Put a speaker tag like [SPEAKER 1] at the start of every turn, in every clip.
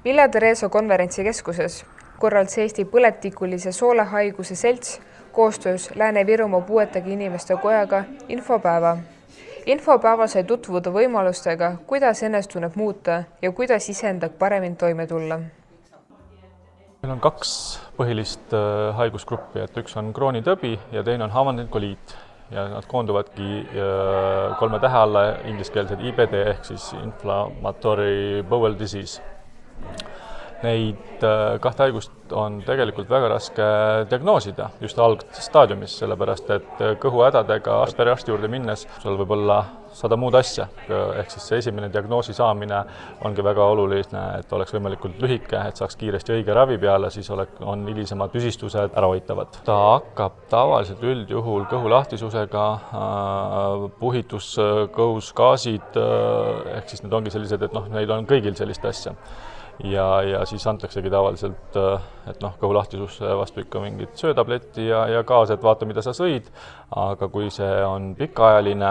[SPEAKER 1] Villa Tereso konverentsikeskuses korraldas Eesti Põletikulise Soolehaiguse Selts koostöös Lääne-Virumaa puuetega inimeste kojaga infopäeva. Infopäeva sai tutvuda võimalustega, kuidas ennastunnet muuta ja kuidas iseendaga paremini toime tulla.
[SPEAKER 2] Meil on kaks põhilist haigusgruppi, et üks on kroonitõbi ja teine on haavandlik koliit. Ja nad koonduvadki 3 tähe alla ingliskeelsed IBD ehk siis inflammatory bowel disease. Neid kahte haigust on tegelikult väga raske diagnoosida just algstaadiumis, sellepärast et kõhuhädadega arsti juurde minnes sul võib olla 100 muud asja. Ehk siis see esimene diagnoosi saamine ongi väga oluline, et oleks võimalikult lühike, et saaks kiiresti õige ravi peale, siis on hilisemad tüsistused ärahoitavad. Ta hakkab tavaliselt üldjuhul kõhulahtisusega, puhitus kõhus, gaasid, ehk siis need ongi sellised, et neil on kõigil sellist asja. Ja siis antaksegi tavaliselt, et kõhulahtisus vastu ikka mingit söötabletti ja gaas, et vaata, mida sa sõid, aga kui see on pikaajaline,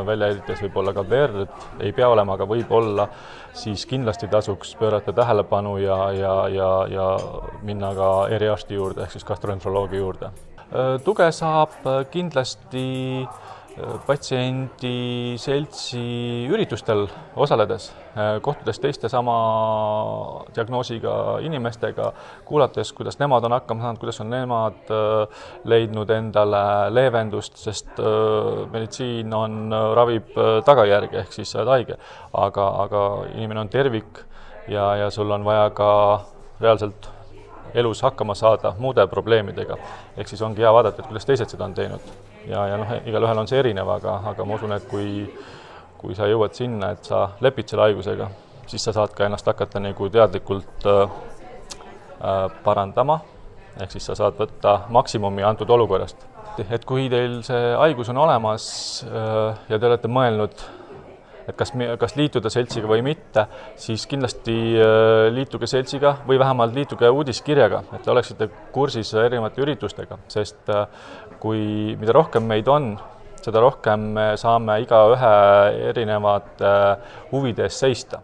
[SPEAKER 2] väljaerites võib olla ka verd, ei pea olema, aga võib olla, siis kindlasti tasuks pöörata tähelepanu ja minna ka eriarsti juurde, ehk siis gastroenteroloogi juurde. Tuge saab kindlasti patsiendi seltsi üritustel osaledes, kohtudes teiste sama diagnoosiga inimestega, kuulates, kuidas nemad on hakkama saanud, kuidas on nemad leidnud endale leevendust, sest meditsiin ravib tagajärgi, ehk siis sa oled haige, aga inimene on tervik ja sul on vaja ka reaalselt elus hakkama saada muude probleemidega. Ehk siis ongi hea vaadata, et kuidas teised seda on teinud. Ja igal ühel on see erinev, aga ma usun, et kui sa jõuad sinna, et sa lepid selle haigusega, siis sa saad ka ennast hakata nagu teadlikult parandama. Ehk siis sa saad võtta maksimumi antud olukorrast. Et kui teil see haigus on olemas ja te olete mõelnud, et kas liituda seltsiga või mitte, siis kindlasti liituge seltsiga või vähemalt liituge uudiskirjaga, et te oleksite kursis erinevate üritustega, sest mida rohkem meid on, seda rohkem me saame igaühe erinevate huvide eest seista.